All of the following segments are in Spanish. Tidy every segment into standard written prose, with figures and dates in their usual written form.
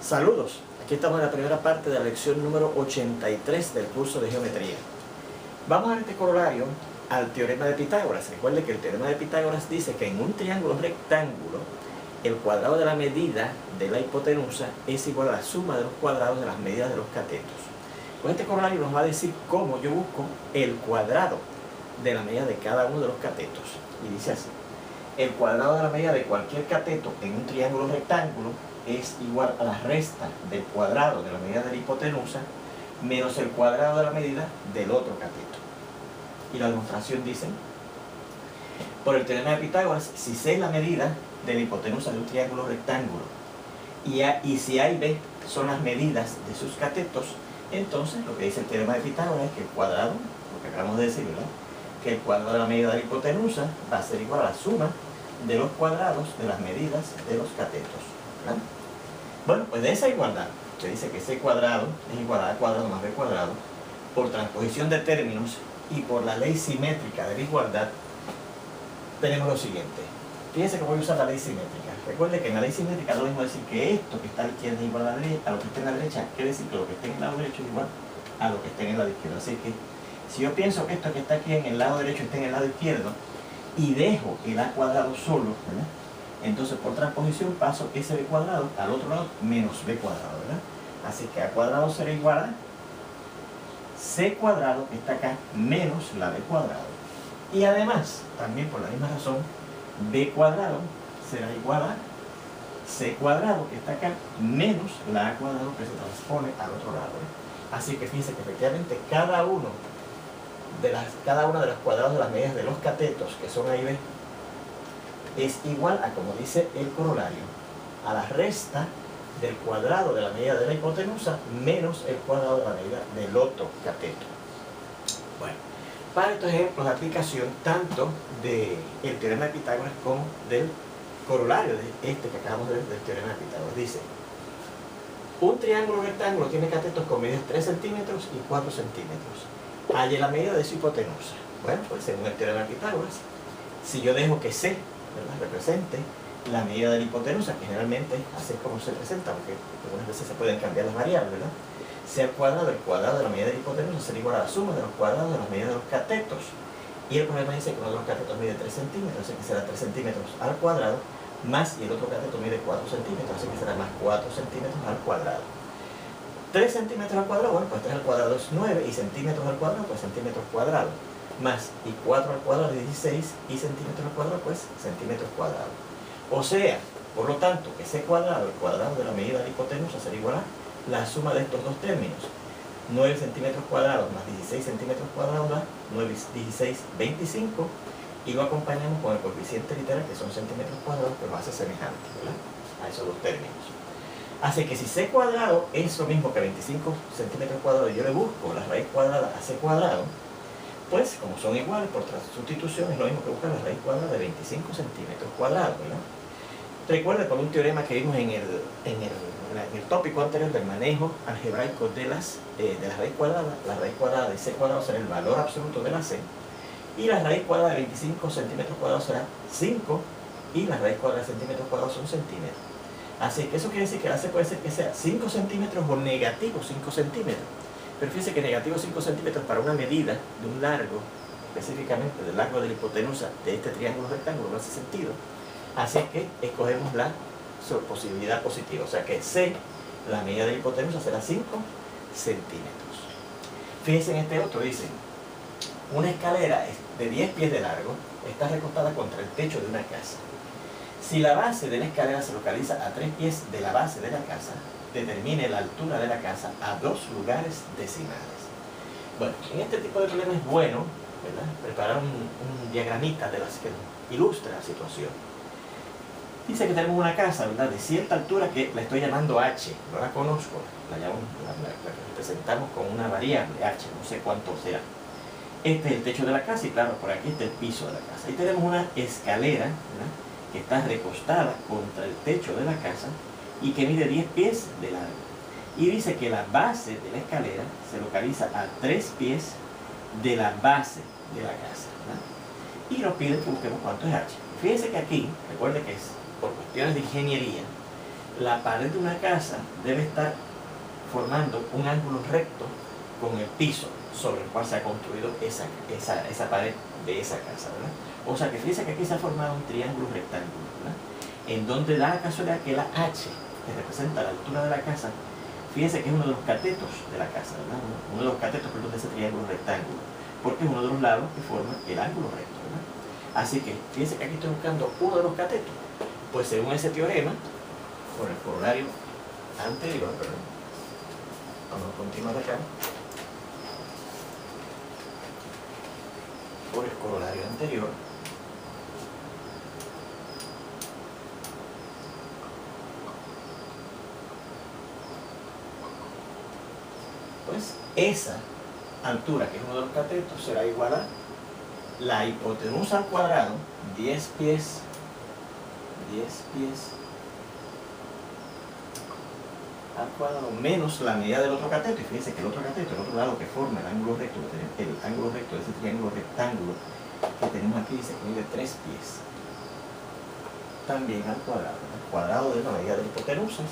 Saludos, aquí estamos en la primera parte de la lección número 83 del curso de geometría. Vamos a ver este corolario al teorema de Pitágoras. Recuerde que el teorema de Pitágoras dice que en un triángulo rectángulo el cuadrado de la medida de la hipotenusa es igual a la suma de los cuadrados de las medidas de los catetos. Pues este corolario nos va a decir cómo yo busco el cuadrado de la medida de cada uno de los catetos. Y dice así: el cuadrado de la medida de cualquier cateto en un triángulo rectángulo es igual a la resta del cuadrado de la medida de la hipotenusa menos el cuadrado de la medida del otro cateto. Y la demostración dice: por el teorema de Pitágoras, si C es la medida de la hipotenusa de un triángulo rectángulo y si A y B son las medidas de sus catetos, entonces lo que dice el teorema de Pitágoras es que el cuadrado, lo que acabamos de decir, ¿verdad?, que el cuadrado de la medida de la hipotenusa va a ser igual a la suma de los cuadrados de las medidas de los catetos, ¿verdad? Bueno, pues de esa igualdad, que dice que C cuadrado es igual a A cuadrado más B cuadrado, por transposición de términos y por la ley simétrica de la igualdad, tenemos lo siguiente. Fíjense que voy a usar la ley simétrica. Recuerde que en la ley simétrica es lo mismo decir que esto que está a la izquierda es igual a la derecha, a lo que está en la derecha, quiere decir que lo que está en el lado derecho es igual a lo que está en el lado izquierdo. Así que si yo pienso que esto que está aquí en el lado derecho está en el lado izquierdo y dejo el A cuadrado solo, ¿verdad?, entonces por transposición paso ese B cuadrado al otro lado menos B cuadrado, ¿verdad? Así que A cuadrado será igual a C cuadrado, que está acá, menos la B cuadrado. Y además, también por la misma razón, B cuadrado será igual a C cuadrado, que está acá, menos la A cuadrado, que se transpone al otro lado, ¿eh? Así que fíjense que efectivamente cada una de los cuadrados de las medidas de los catetos, que son A y B, es igual a, como dice el corolario, a la resta del cuadrado de la medida de la hipotenusa menos el cuadrado de la medida del otro cateto. Bueno, para estos ejemplos de aplicación tanto del teorema de Pitágoras como del corolario de este que acabamos de ver del teorema de Pitágoras, dice: un triángulo rectángulo tiene catetos con medidas 3 centímetros y 4 centímetros. Halle la medida de su hipotenusa. Bueno, pues según el teorema de Pitágoras, si yo dejo que C, ¿verdad?, represente la medida de la hipotenusa, que generalmente así es como se presenta, porque algunas veces se pueden cambiar las variables, ¿verdad? C al cuadrado, el cuadrado de la medida de la hipotenusa será igual a la suma de los cuadrados de las medidas de los catetos. Y el problema dice que uno de los catetos mide 3 centímetros, así que será 3 centímetros al cuadrado, más, y el otro cateto mide 4 centímetros, así que será más 4 centímetros al cuadrado. 3 centímetros al cuadrado, bueno, pues 3 al cuadrado es 9, y centímetros al cuadrado, pues centímetros cuadrados. Más, y 4 al cuadrado es 16, y centímetros al cuadrado, pues centímetros cuadrados. O sea, por lo tanto, que C cuadrado, el cuadrado de la medida de la hipotenusa, será igual a la suma de estos dos términos. 9 centímetros cuadrados más 16 centímetros cuadrados da 9, 16, 25, y lo acompañamos con el coeficiente literal, que son centímetros cuadrados, que lo hace semejante, ¿verdad?, a esos dos términos. Así que si C cuadrado es lo mismo que 25 centímetros cuadrados, y yo le busco la raíz cuadrada a C cuadrado, pues como son iguales, por sustitución es lo mismo que buscar la raíz cuadrada de 25 centímetros cuadrados, ¿verdad? Recuerda por un teorema que vimos en el tópico anterior del manejo algebraico de la raíz cuadrada de C cuadrado será el valor absoluto de la C, y la raíz cuadrada de 25 centímetros cuadrados será 5, y la raíz cuadrada de centímetros cuadrados son centímetros. Así que eso quiere decir que la C puede ser que sea 5 centímetros o negativo 5 centímetros. Pero fíjense que negativo 5 centímetros para una medida de un largo, específicamente del largo de la hipotenusa de este triángulo rectángulo, no hace sentido. Así que escogemos la posibilidad positiva. O sea que C, la medida de la hipotenusa, será 5 centímetros. Fíjense en este otro, dice: una escalera de 10 pies de largo está recostada contra el techo de una casa. Si la base de la escalera se localiza a 3 pies de la base de la casa, determine la altura de la casa a 2 lugares decimales. Bueno, en este tipo de problemas es bueno, ¿verdad?, preparar un diagramita de las que ilustra la situación. Dice que tenemos una casa, ¿verdad?, de cierta altura que la estoy llamando H, no la conozco, la representamos con una variable H, no sé cuánto será. Este es el techo de la casa y claro, por aquí está el piso de la casa. Y tenemos una escalera, ¿verdad?, que está recostada contra el techo de la casa y que mide 10 pies de largo. Y dice que la base de la escalera se localiza a 3 pies de la base de la casa, ¿verdad? Y nos pide que busquemos cuánto es H. Fíjense que aquí, recuerde que es por cuestiones de ingeniería, la pared de una casa debe estar formando un ángulo recto con el piso sobre el cual se ha construido esa pared de esa casa, ¿verdad? O sea que fíjense que aquí se ha formado un triángulo rectángulo, ¿verdad? En donde da la casualidad que la H, que representa la altura de la casa, fíjense que es uno de los catetos de la casa, ¿verdad? Uno de los catetos, perdón, de ese triángulo rectángulo, porque es uno de los lados que forma el ángulo recto, ¿verdad? Así que fíjense que aquí estoy buscando uno de los catetos. Pues según ese teorema, por el corolario anterior, perdón, vamos a continuar acá. Por el corolario anterior, pues esa altura, que es uno de los catetos, será igual a la hipotenusa al cuadrado, 10 pies al cuadrado, menos la medida del otro cateto. Y fíjense que el otro cateto, el otro lado que forma el ángulo recto, el ángulo recto de ese triángulo rectángulo que tenemos aquí, dice que mide 3 pies. También al cuadrado de la medida de la hipotenusa,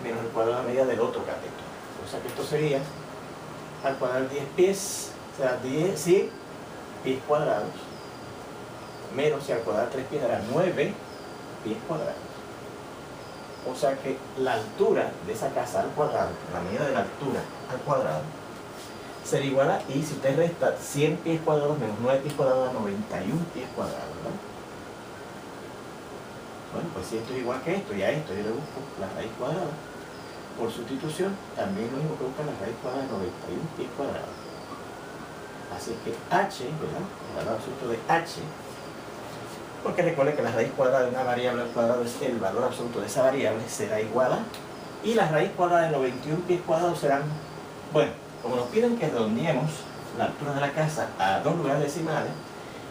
menos el cuadrado de la medida del otro cateto. O sea que esto sería al cuadrado 10 pies, o sea, 100 pies cuadrados, menos si al cuadrado 3 pies era 9 pies cuadrados. O sea que la altura de esa casa al cuadrado, la medida de la altura al cuadrado, sería igual a, y si usted resta 100 pies cuadrados menos 9 pies cuadrados, a 91 pies cuadrados, ¿verdad? Bueno, pues si esto es igual que esto y a esto yo le busco la raíz cuadrada, por sustitución, también lo mismo que buscar la raíz cuadrada de 91 pies cuadrados. Así que h, ¿verdad? El valor absoluto de h, porque recuerde que la raíz cuadrada de una variable al cuadrado es el valor absoluto de esa variable, será igual a, y la raíz cuadrada de 91 pies cuadrados serán, bueno, como nos piden que redondeemos la altura de la casa a 2 lugares decimales,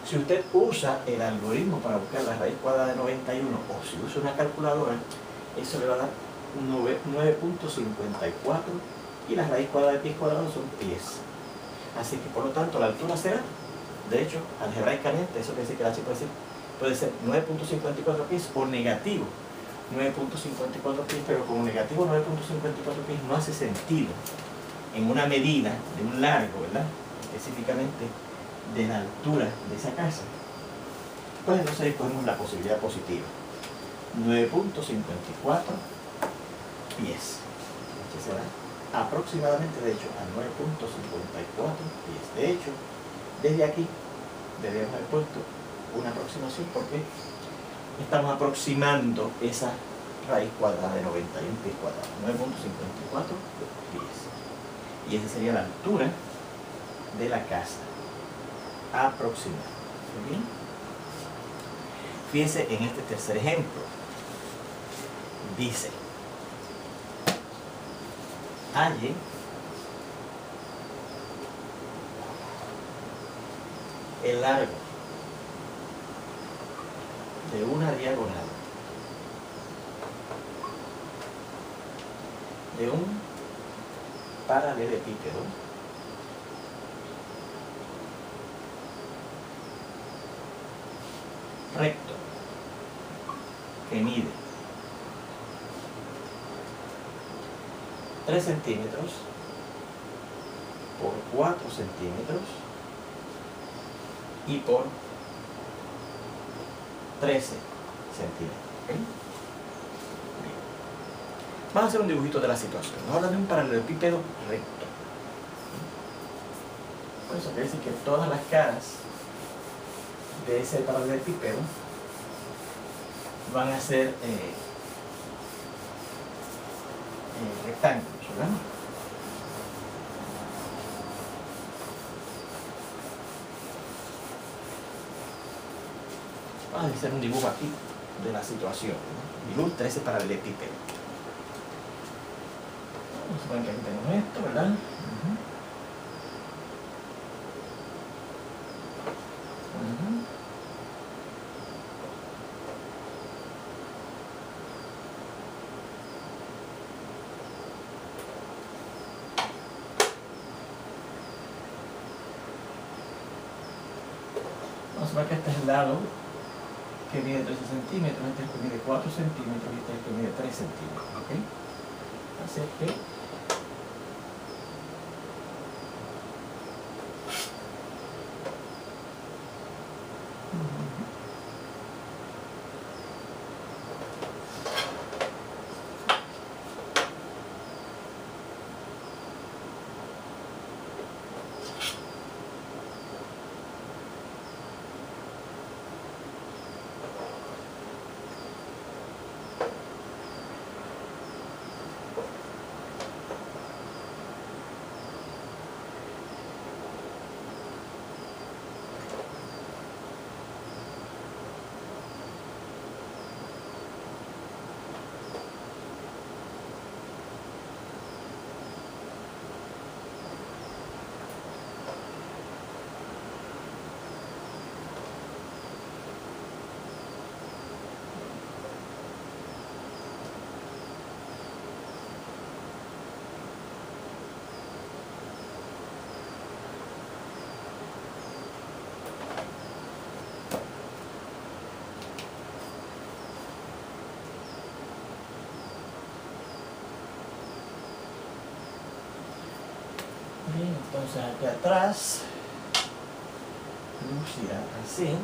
si usted usa el algoritmo para buscar la raíz cuadrada de 91 o si usa una calculadora, eso le va a dar 9.54 y la raíz cuadrada de pies cuadrados son pies. Así que por lo tanto la altura será, de hecho, algebraicamente, eso quiere decir que la h puede ser 9.54 pies o negativo 9.54 pies, pero como negativo 9.54 pies no hace sentido en una medida de un largo, ¿verdad? Específicamente de la altura de esa casa. Pues entonces ahí ponemos la posibilidad positiva. 9.54 pies. Este será aproximadamente, de hecho, a 9.54 pies. De hecho, desde aquí debemos haber puesto una aproximación porque estamos aproximando esa raíz cuadrada de 91 pies cuadrados, 9.54 pies. Y esa sería la altura de la casa aproximada. ¿Bien? Fíjense en este tercer ejemplo. Dice, halle el largo de una diagonal de un paralelepípedo recto que mide 3 centímetros por 4 centímetros y por 13 centímetros. ¿Okay? Vamos a hacer un dibujito de la situación. Vamos a hablar de un paralelepípedo recto. Por eso quiere decir que todas las caras de ese paralelepípedo van a ser rectángulos, ¿verdad? Vamos a hacer un dibujo aquí de la situación, ¿no? Ilustra ese paralelepípedo. Vamos a poner que aquí tenemos esto, ¿verdad? Vamos a ver que este es el lado que mide 13 centímetros, este es el que mide 4 centímetros y este es el que mide 3 centímetros. ¿Ok? Así es que bien, entonces aquí atrás lucirá así.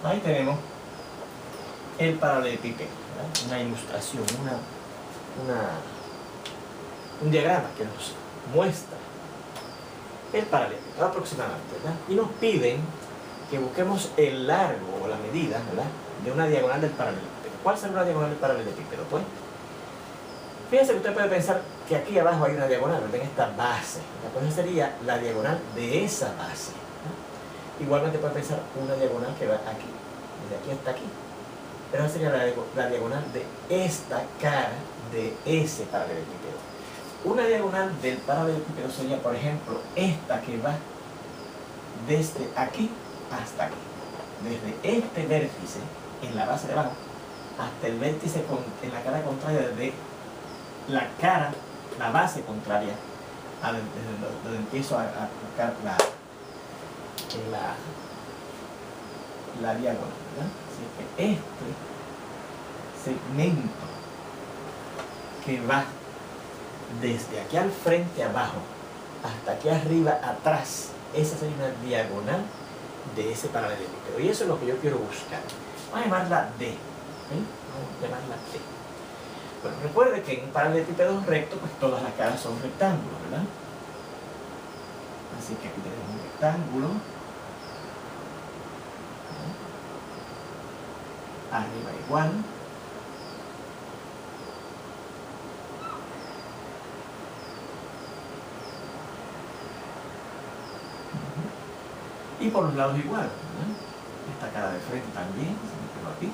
Ahí tenemos el paralelepípedo, ¿verdad? Una ilustración, un diagrama que nos muestra el paralelepípedo aproximadamente, ¿verdad? Y nos piden que busquemos el largo o la medida, ¿verdad?, de una diagonal del paralelepípedo. ¿Cuál será una diagonal del paralelepípedo? Pues, fíjense que usted puede pensar que aquí abajo hay una diagonal, ¿verdad?, en esta base. Pues esa sería la diagonal de esa base, ¿verdad? Igualmente puede pensar una diagonal que va aquí, desde aquí hasta aquí. Pero esa sería la diagonal de esta cara de ese paralelepípedo. Una diagonal del paralelepípedo sería, por ejemplo, esta que va desde aquí hasta aquí. Desde este vértice en la base de abajo hasta el vértice en la cara contraria de la base contraria desde donde empiezo a buscar la diagonal, ¿verdad? Así que este segmento que va desde aquí al frente abajo hasta aquí arriba atrás, esa sería una diagonal de ese paralelepípedo. Y eso es lo que yo quiero buscar. Vamos a llamarla D. ¿Okay? Vamos a llamarla D. Bueno, recuerde que en un paralelepípedo recto, pues todas las caras son rectángulos, ¿verdad? Así que aquí tenemos un rectángulo. Arriba igual. Y por los lados igual, ¿verdad? Esta cara de frente también, se me quedó aquí.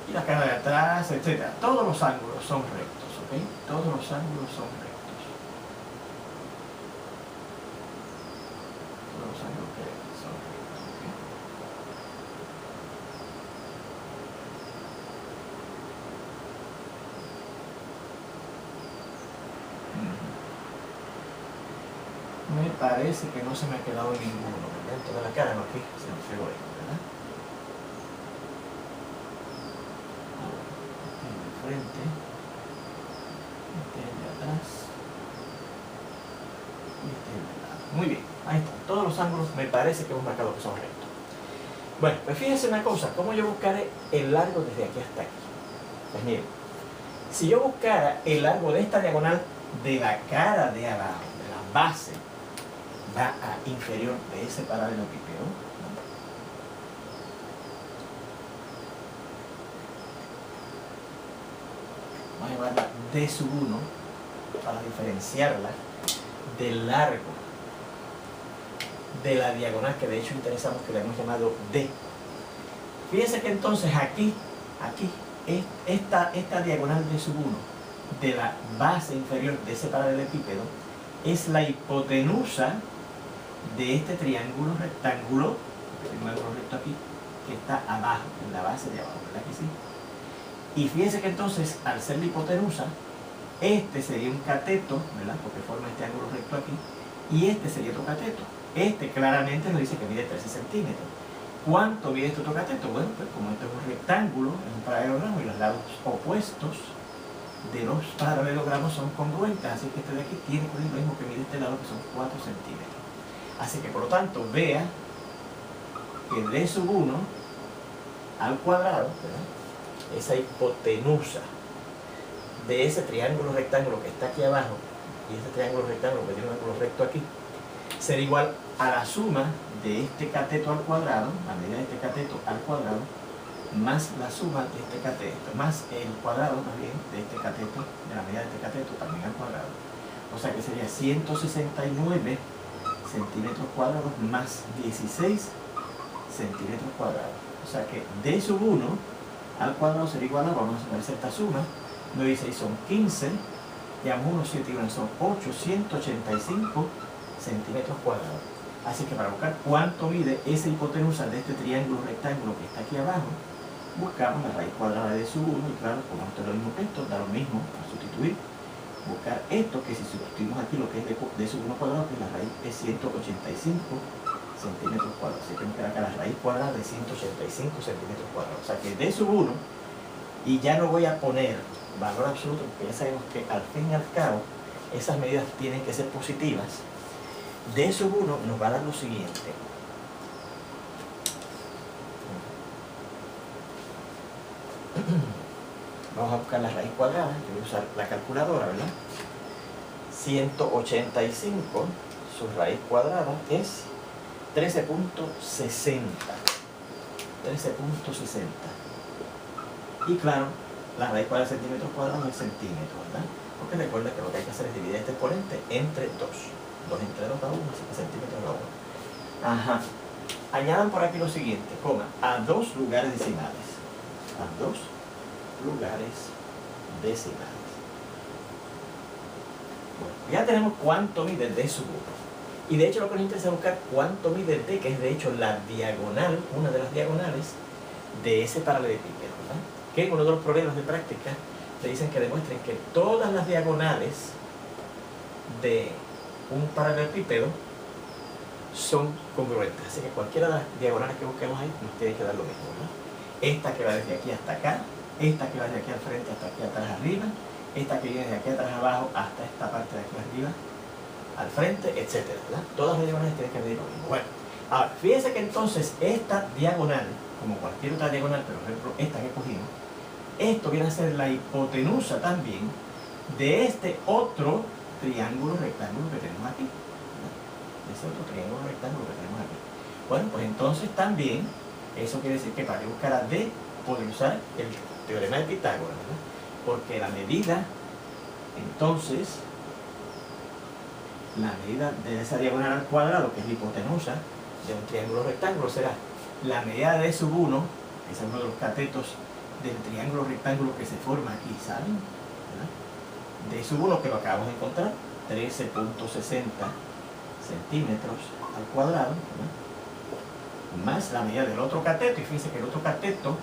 Y la cara de atrás, etc. Todos los ángulos son rectos, ¿ok? Todos los ángulos son rectos. Todos los ángulos son rectos, ¿ok? Me parece que no se me ha quedado ninguno, ¿verdad? Toda la cara, no, aquí se me pegó esto, ¿verdad? Este es de frente, este es de atrás y este es de lado. Muy bien, ahí están. Todos los ángulos me parece que hemos marcado que son rectos. Bueno, pues fíjense una cosa, ¿cómo yo buscaré el largo desde aquí hasta aquí? Pues miren, si yo buscara el largo de esta diagonal de la cara de abajo, de la base, va a inferior de ese paralelepípedo, ¿no? Vamos a llamarla D sub 1 para diferenciarla del largo de la diagonal que de hecho interesamos que le hemos llamado D. Fíjense que entonces aquí, esta diagonal de sub 1 de la base inferior de ese paralelepípedo es la hipotenusa de este triángulo rectángulo, tengo algo recto aquí, que está abajo, en la base de abajo, ¿verdad que sí? Y fíjense que entonces, al ser la hipotenusa, este sería un cateto, ¿verdad? Porque forma este ángulo recto aquí, y este sería otro cateto. Este claramente nos dice que mide 13 centímetros. ¿Cuánto mide este otro cateto? Bueno, pues como este es un rectángulo, es un paralelogramo, y los lados opuestos de los paralelogramos son congruentes, así que este de aquí tiene que medir lo mismo que mide este lado, que son 4 centímetros. Así que por lo tanto, vea que d sub 1 al cuadrado, ¿verdad? Esa hipotenusa de ese triángulo rectángulo que está aquí abajo y este triángulo rectángulo que tiene un ángulo recto aquí, será igual a la suma de este cateto al cuadrado, la medida de este cateto al cuadrado, más la suma de este cateto, más el cuadrado más bien de este cateto, de la medida de este cateto también al cuadrado. O sea que sería 169 centímetros cuadrados más 16 centímetros cuadrados. O sea que d sub 1 al cuadrado sería igual a, vamos a hacer esta suma, 9 y 6 son 15, llevamos 1, 7 y 1 son 8, 185 centímetros cuadrados. Así que para buscar cuánto mide esa hipotenusa de este triángulo rectángulo que está aquí abajo, buscamos la raíz cuadrada de d sub 1, y claro, como esto es lo mismo que esto, da lo mismo a sustituir, buscar esto, que si sustituimos aquí lo que es d sub 1 cuadrado, que la raíz es 185 centímetros cuadrados. Así que me queda acá la raíz cuadrada de 185 centímetros cuadrados. O sea que d sub 1, y ya no voy a poner valor absoluto, porque ya sabemos que al fin y al cabo esas medidas tienen que ser positivas. D sub 1 nos va a dar lo siguiente. Vamos a buscar la raíz cuadrada, yo voy a usar la calculadora, ¿verdad? 185, su raíz cuadrada es 13.60. 13.60. Y claro, la raíz cuadrada de centímetros cuadrados es centímetros, ¿verdad? Porque recuerda que lo que hay que hacer es dividir este exponente entre 2. 2 entre 2 da 1, así que centímetros da 1. Ajá. Añadan por aquí lo siguiente, coma, a 2 lugares decimales. A 2 lugares decimales. Bueno, ya tenemos cuánto mide d sub 1. Y de hecho lo que nos interesa es buscar cuánto mide d, que es de hecho la diagonal, una de las diagonales de ese paralelepípedo, ¿verdad? Que en uno de los problemas de práctica te dicen que demuestren que todas las diagonales de un paralelepípedo son congruentes. Así que cualquiera de las diagonales que busquemos ahí nos tiene que dar lo mismo, ¿verdad? Esta que va desde aquí hasta acá, esta que va desde aquí al frente hasta aquí atrás arriba, esta que viene de aquí atrás abajo hasta esta parte de aquí arriba al frente, etcétera, ¿verdad? Todas las diagonales tienen que medir lo mismo. Bueno, ahora, fíjense que entonces esta diagonal, como cualquier otra diagonal, pero por ejemplo esta que cogimos, esto viene a ser la hipotenusa también de este otro triángulo rectángulo que tenemos aquí, ¿verdad? De ese otro triángulo rectángulo que tenemos aquí. Bueno, pues entonces también, eso quiere decir que para que buscar a D, podemos usar el teorema de Pitágoras, ¿verdad? Porque la medida, entonces, la medida de esa diagonal al cuadrado, que es la hipotenusa de un triángulo rectángulo, será la medida de D sub 1, que es uno de los catetos del triángulo rectángulo que se forma aquí, ¿saben? ¿Verdad? D sub 1, que lo acabamos de encontrar, 13.60 centímetros al cuadrado, ¿verdad? Más la medida del otro cateto, y fíjense que el otro cateto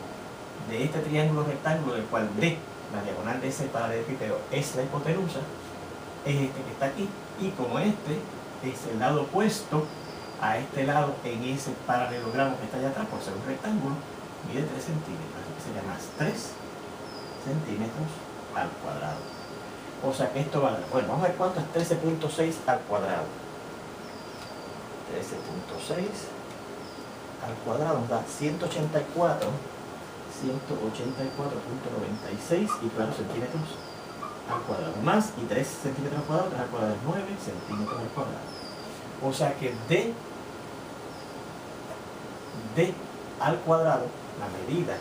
de este triángulo rectángulo, del cual D, la diagonal de ese paralelepípedo, es la hipotenusa, es este que está aquí, y como este es el lado opuesto a este lado en ese paralelogramo que está allá atrás, por ser un rectángulo, mide 3 centímetros, así que sería más 3 centímetros al cuadrado. O sea que esto va a dar, bueno, vamos a ver cuánto es 13.6 al cuadrado. 13.6 al cuadrado nos da 184, 184.96 y claro, centímetros al cuadrado, más y 3 centímetros al cuadrado, 3 al cuadrado es 9 centímetros al cuadrado. O sea que D al cuadrado, la medida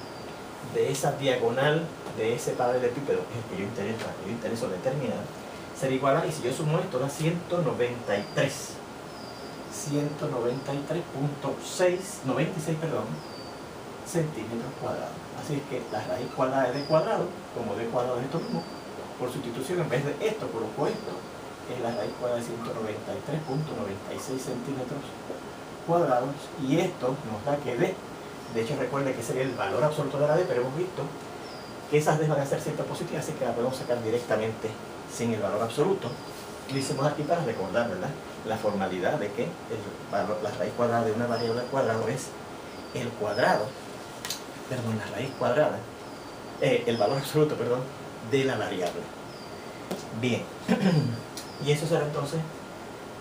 de esa diagonal de ese paralelepípedo, que es el que yo intereso determinar, será igual a, y si yo sumo esto, da 193.6, centímetros cuadrados. Así es que la raíz cuadrada de d cuadrado, como d cuadrado es esto mismo, por sustitución en vez de esto coloco esto, que es la raíz cuadrada de 193.96 centímetros cuadrados, y esto nos da que d, de hecho recuerde que sería el valor absoluto de la d, pero hemos visto que esas d van a ser siempre positivas, así que la podemos sacar directamente sin el valor absoluto. Lo hicimos aquí para recordar, ¿verdad?, la formalidad de que la raíz cuadrada de una variable al cuadrado es el cuadrado, perdón, la raíz cuadrada, el valor absoluto, perdón, de la variable. Bien, y eso será entonces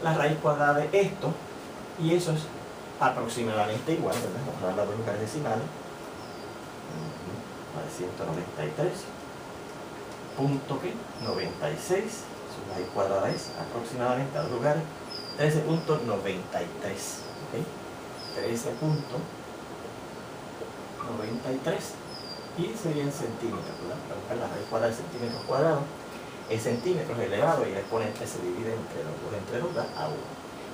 la raíz cuadrada de esto, y eso es aproximadamente igual, ¿verdad? Vamos a dar las dos lugares decimales, a 193.96, su raíz cuadrada es aproximadamente a dos lugares 13.93, ¿okay? 13.93, y sería en centímetros, ¿verdad? Para buscar la raíz cuadrada de centímetros cuadrados, es centímetros elevado y el exponente se divide entre los dos, da a 1.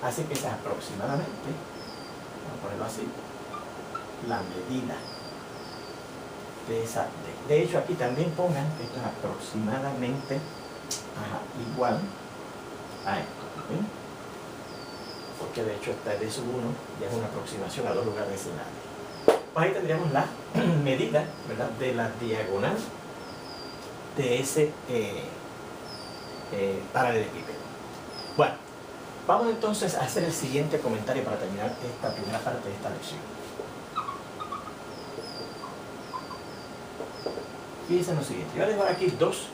Así que esa es aproximadamente, vamos a ponerlo así, la medida de esa D. De hecho, aquí también pongan que esto es aproximadamente igual a esto, ¿okay? Porque de hecho esta D sub 1 ya es una aproximación a dos lugares decimales. Pues ahí tendríamos la medida, ¿verdad?, de la diagonal de ese paralelepípedo. Bueno, vamos entonces a hacer el siguiente comentario para terminar esta primera parte de esta lección. Fíjense en lo siguiente, yo voy a dejar aquí dos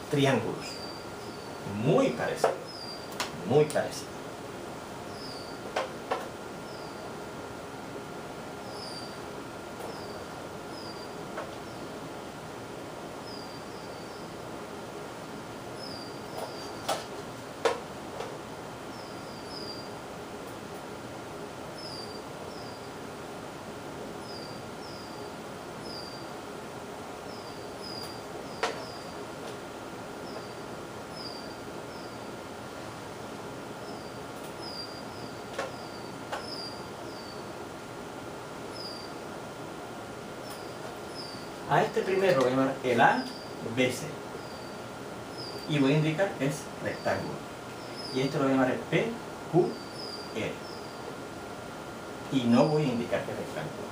triángulos muy parecidos, muy parecidos. A este primero lo voy a llamar el ABC y voy a indicar que es rectángulo, y este lo voy a llamar el PQR y no voy a indicar que es rectángulo.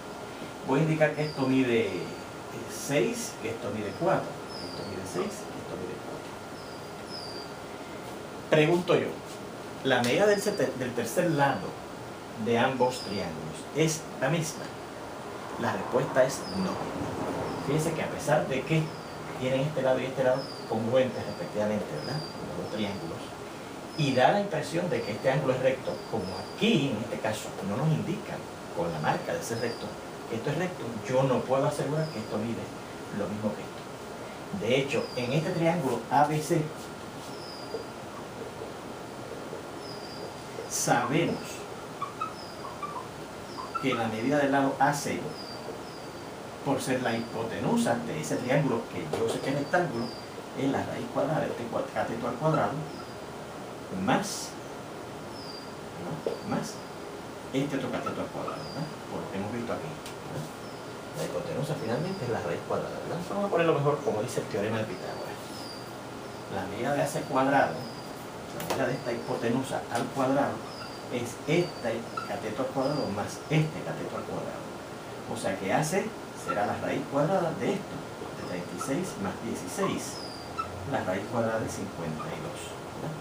Voy a indicar que esto mide 6, que esto mide 4, que esto mide 6, que esto mide 4. Pregunto yo, ¿la medida del tercer lado de ambos triángulos es la misma? La respuesta es no. Fíjense que a pesar de que tienen este lado y este lado congruentes respectivamente, ¿verdad?, los dos triángulos, y da la impresión de que este ángulo es recto, como aquí en este caso no nos indican con la marca de ser recto que esto es recto, yo no puedo asegurar que esto mide lo mismo que esto. De hecho, en este triángulo ABC sabemos que la medida del lado AC, por ser la hipotenusa de ese triángulo que yo sé que es rectángulo, es la raíz cuadrada de este cateto al cuadrado más este otro cateto al cuadrado, ¿verdad?, por lo que hemos visto aquí, ¿verdad? La hipotenusa finalmente es la raíz cuadrada, ¿verdad? Vamos a ponerlo mejor como dice el teorema de Pitágoras. La medida de AC cuadrado, la medida de esta hipotenusa al cuadrado, es este cateto al cuadrado más este cateto al cuadrado. O sea que AC será la raíz cuadrada de esto, de 36 más 16, la raíz cuadrada de 52, ¿verdad?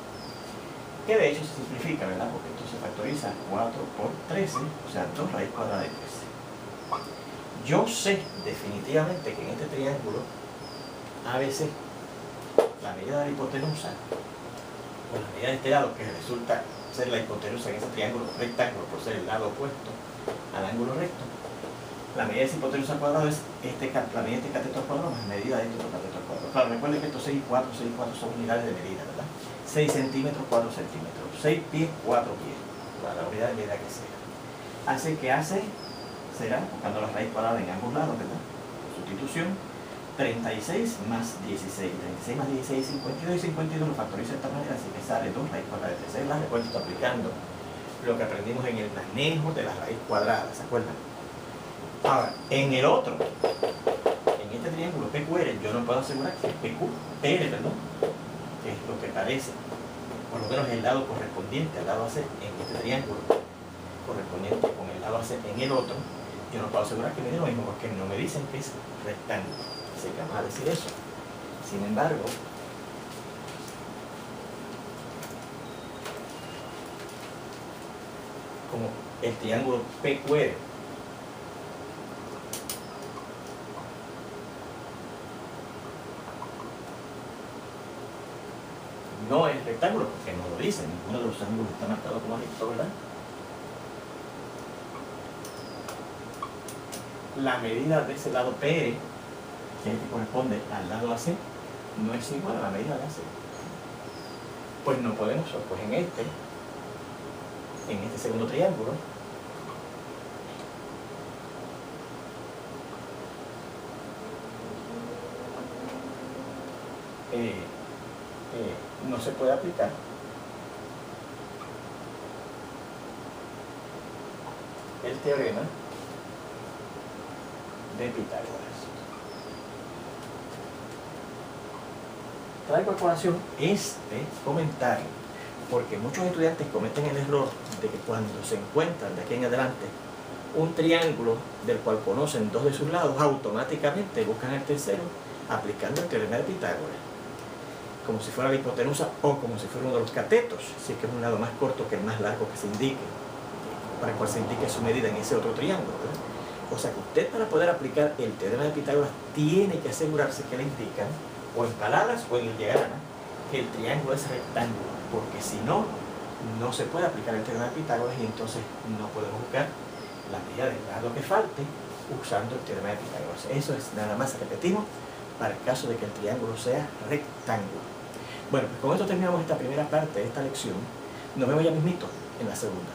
Que de hecho se simplifica, ¿verdad?, porque esto se factoriza 4 por 13, o sea, 2 raíz cuadrada de 13. Yo sé definitivamente que en este triángulo ABC, la medida de la hipotenusa, o la medida de este lado, que resulta ser la hipotenusa en ese triángulo rectángulo por ser el lado opuesto al ángulo recto, la medida de esa hipotenusa al cuadrado es la medida de este cateto al cuadrado más medida de este otro cateto al cuadrado. Claro, recuerden que estos 6 y 4 son unidades de medida, ¿verdad? 6 centímetros, 4 centímetros, 6 pies, 4 pies, la unidad de medida que sea. Así que AC será, buscando la raíz cuadrada en ambos lados, ¿verdad?, por sustitución, 36 más 16. 36 más 16 52, y 52 lo factoriza de esta manera, así que sale 2 raíz cuadrada de 13. Recuerden, estoy aplicando lo que aprendimos en el manejo de la raíz cuadrada, ¿se acuerdan? Ahora, en el otro, en este triángulo PQR, yo no puedo asegurar que PQR, perdón, que es lo que parece, por lo menos el lado correspondiente al lado AC en este triángulo, correspondiente con el lado AC en el otro, yo no puedo asegurar que me dé lo mismo porque no me dicen que es rectángulo. Así que vamos a decir eso. Sin embargo, como el triángulo PQR no es rectángulo, porque no lo dice, ninguno de los ángulos está marcado como recto, ¿verdad? La medida de ese lado PR, que es el que corresponde al lado AC, no es igual a la medida de AC. Pues no podemos, pues en este segundo triángulo, no se puede aplicar el teorema de Pitágoras. Traigo a colación este comentario porque muchos estudiantes cometen el error de que cuando se encuentran de aquí en adelante un triángulo del cual conocen dos de sus lados, automáticamente buscan el tercero aplicando el teorema de Pitágoras, como si fuera la hipotenusa o como si fuera uno de los catetos, si es que es un lado más corto que el más largo que se indique, para el cual se indique su medida en ese otro triángulo, ¿verdad? O sea que usted, para poder aplicar el teorema de Pitágoras, tiene que asegurarse que le indican, o en palabras o en el diagrama, que el triángulo es rectángulo, porque si no, no se puede aplicar el teorema de Pitágoras y entonces no podemos buscar la medida del lado que falte usando el teorema de Pitágoras. Eso es nada más, repetimos, para el caso de que el triángulo sea rectángulo. Bueno, pues con esto terminamos esta primera parte de esta lección. Nos vemos ya mismito en la segunda.